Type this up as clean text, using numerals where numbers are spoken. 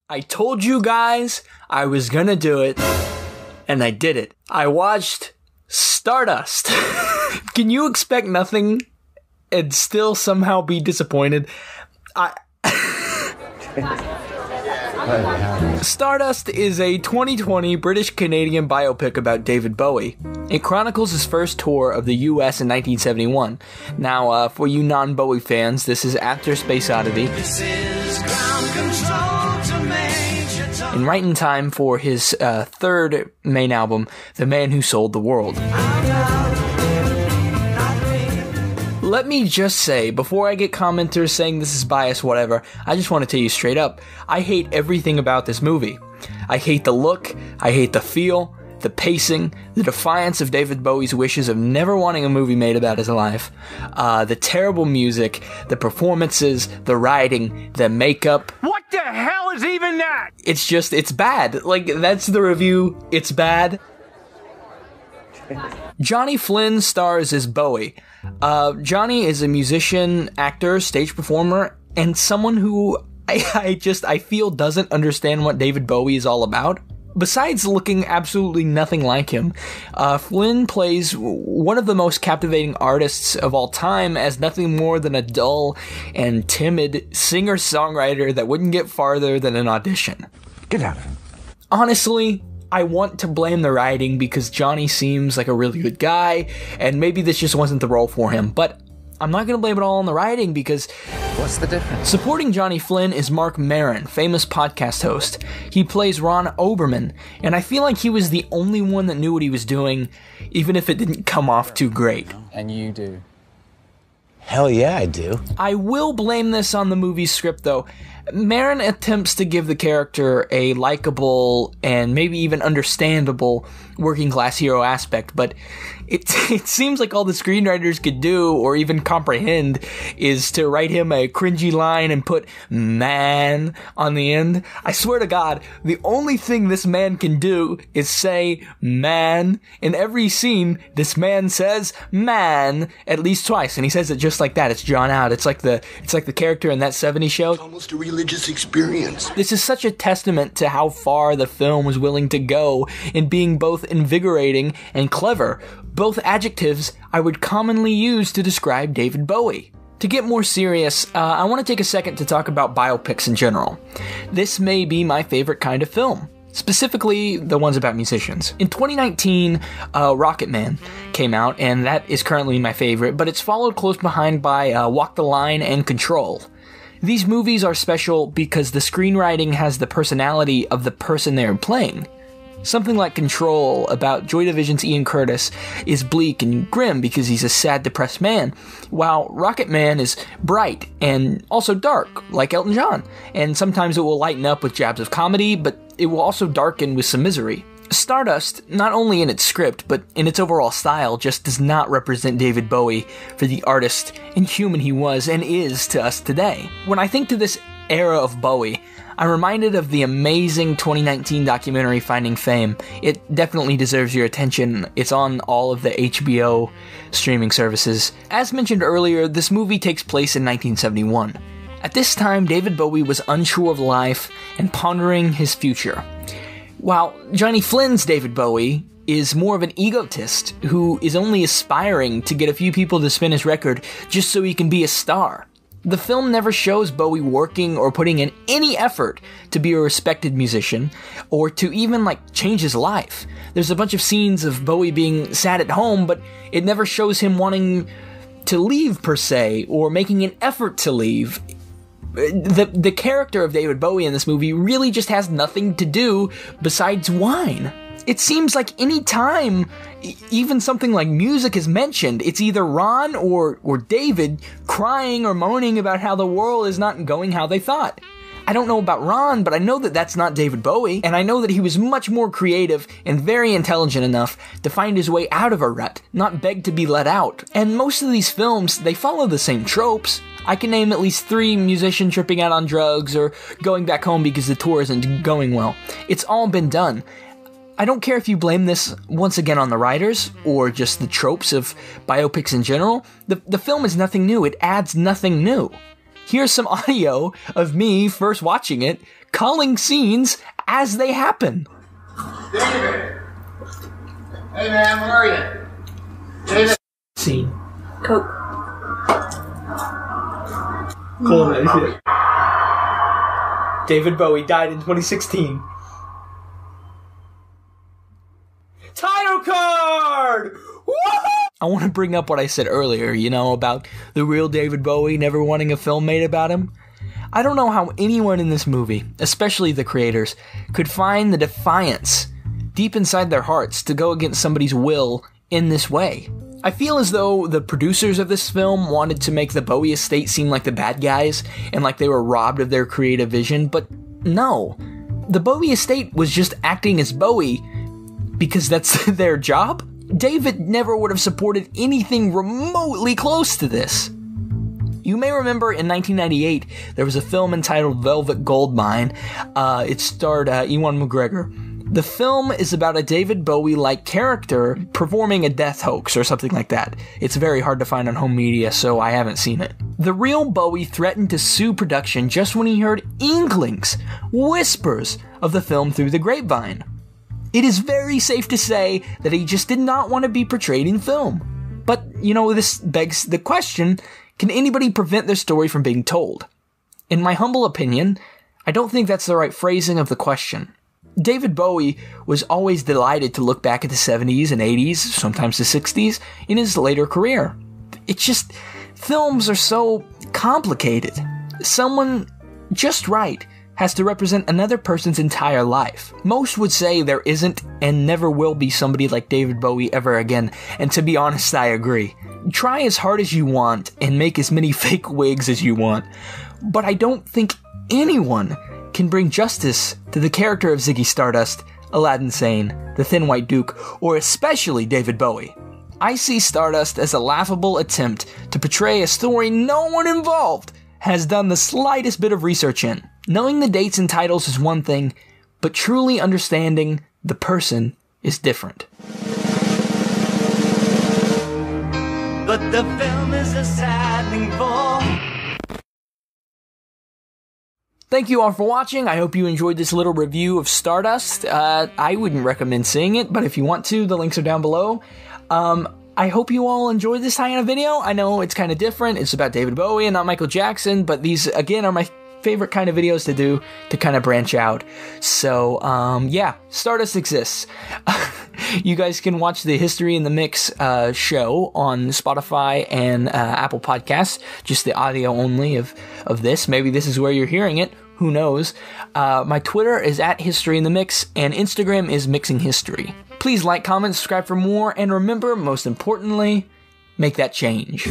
I told you guys I was gonna do it, and I did it. I watched Stardust. Can you expect nothing and still somehow be disappointed? Stardust is a 2020 British-Canadian biopic about David Bowie. It chronicles his first tour of the US in 1971. Now, for you non-Bowie fans, this is after Space Oddity. This is ground control to Major Tom. And right in time for his third main album, The Man Who Sold the World. Let me just say, before I get commenters saying this is biased, whatever, I just want to tell you straight up, I hate everything about this movie. I hate the look, I hate the feel, the pacing, the defiance of David Bowie's wishes of never wanting a movie made about his life, the terrible music, the performances, the writing, the makeup. What the hell is even that? It's bad. Like, that's the review. It's bad. Johnny Flynn stars as Bowie. Johnny is a musician, actor, stage performer, and someone who I feel doesn't understand what David Bowie is all about. Besides looking absolutely nothing like him, Flynn plays one of the most captivating artists of all time as nothing more than a dull and timid singer-songwriter that wouldn't get farther than an audition. Get out of it. Honestly, I want to blame the writing because Johnny seems like a really good guy, and maybe this just wasn't the role for him, but I'm not going to blame it all on the writing because... What's the difference? Supporting Johnny Flynn is Mark Maron, famous podcast host. He plays Ron Oberman, and I feel like he was the only one that knew what he was doing, even if it didn't come off too great. And you do. Hell yeah, I do. I will blame this on the movie's script, though. Maron attempts to give the character a likable and maybe even understandable working-class hero aspect, but it seems like all the screenwriters could do, or even comprehend, is to write him a cringy line and put "man" on the end. I swear to God, the only thing this man can do is say "man." In every scene, this man says "man" at least twice, and he says it just like that. It's drawn out. It's like the character in That 70s Show. It's almost a religious experience. This is such a testament to how far the film was willing to go in being both invigorating and clever, both adjectives I would commonly use to describe David Bowie. To get more serious, I want to take a second to talk about biopics in general. This may be my favorite kind of film, specifically the ones about musicians. In 2019, Rocket Man came out, and that is currently my favorite, but it's followed close behind by Walk the Line and Control. These movies are special because the screenwriting has the personality of the person they're playing. Something like Control, about Joy Division's Ian Curtis, is bleak and grim because he's a sad, depressed man, while Rocket Man is bright and also dark, like Elton John, and sometimes it will lighten up with jabs of comedy, but it will also darken with some misery. Stardust, not only in its script, but in its overall style, just does not represent David Bowie for the artist and human he was and is to us today. When I think to this era of Bowie, I'm reminded of the amazing 2019 documentary Finding Fame. It definitely deserves your attention. It's on all of the HBO streaming services. As mentioned earlier, this movie takes place in 1971. At this time, David Bowie was unsure of life and pondering his future. While Johnny Flynn's David Bowie is more of an egotist who is only aspiring to get a few people to spin his record just so he can be a star. The film never shows Bowie working or putting in any effort to be a respected musician, or to even, change his life. There's a bunch of scenes of Bowie being sad at home, but it never shows him wanting to leave, per se, or making an effort to leave. The character of David Bowie in this movie really just has nothing to do besides whine. It seems like any time even something like music is mentioned, it's either Ron or David crying or moaning about how the world is not going how they thought. I don't know about Ron, but I know that that's not David Bowie, and I know that he was much more creative and very intelligent enough to find his way out of a rut, not beg to be let out. And most of these films, they follow the same tropes. I can name at least 3 musicians tripping out on drugs or going back home because the tour isn't going well. It's all been done. I don't care if you blame this once again on the writers or just the tropes of biopics in general. The film is nothing new. It adds nothing new. Here's some audio of me first watching it, calling scenes as they happen. David! Hey man, where are you? David! Scene. Coke. Cool, man. David Bowie died in 2016. Title card! Woo-hoo! I want to bring up what I said earlier, about the real David Bowie never wanting a film made about him. I don't know how anyone in this movie, especially the creators, could find the defiance deep inside their hearts to go against somebody's will in this way. I feel as though the producers of this film wanted to make the Bowie estate seem like the bad guys and like they were robbed of their creative vision, but no. The Bowie estate was just acting as Bowie because that's their job. David never would have supported anything remotely close to this. You may remember in 1998, there was a film entitled Velvet Goldmine. It starred Ewan McGregor. The film is about a David Bowie-like character performing a death hoax or something like that. It's very hard to find on home media, so I haven't seen it. The real Bowie threatened to sue production just when he heard inklings, whispers of the film through the grapevine. It is very safe to say that he just did not want to be portrayed in film. But, this begs the question, can anybody prevent their story from being told? In my humble opinion, I don't think that's the right phrasing of the question. David Bowie was always delighted to look back at the 70s and 80s, sometimes the 60s, in his later career. It's just, films are so complicated. Someone just right has to represent another person's entire life. Most would say there isn't and never will be somebody like David Bowie ever again, and to be honest, I agree. Try as hard as you want and make as many fake wigs as you want, but I don't think anyone can bring justice to the character of Ziggy Stardust, Aladdin Sane, the Thin White Duke, or especially David Bowie. I see Stardust as a laughable attempt to portray a story no one involved has done the slightest bit of research in. Knowing the dates and titles is one thing, but truly understanding the person is different. But the film is a sad thing for. Thank you all for watching. I hope you enjoyed this little review of Stardust. I wouldn't recommend seeing it, but if you want to, the links are down below. I hope you all enjoyed this kind of video. I know it's kind of different. It's about David Bowie and not Michael Jackson, but these, again, are my favorite kind of videos to do to kind of branch out. So, yeah, Stardust exists. You guys can watch the History in the Mix show on Spotify and Apple Podcasts, just the audio only of this. Maybe this is where you're hearing it. Who knows? My Twitter is @HistoryInTheMix, and Instagram is Mixing History. Please like, comment, subscribe for more, and remember, most importantly, make that change.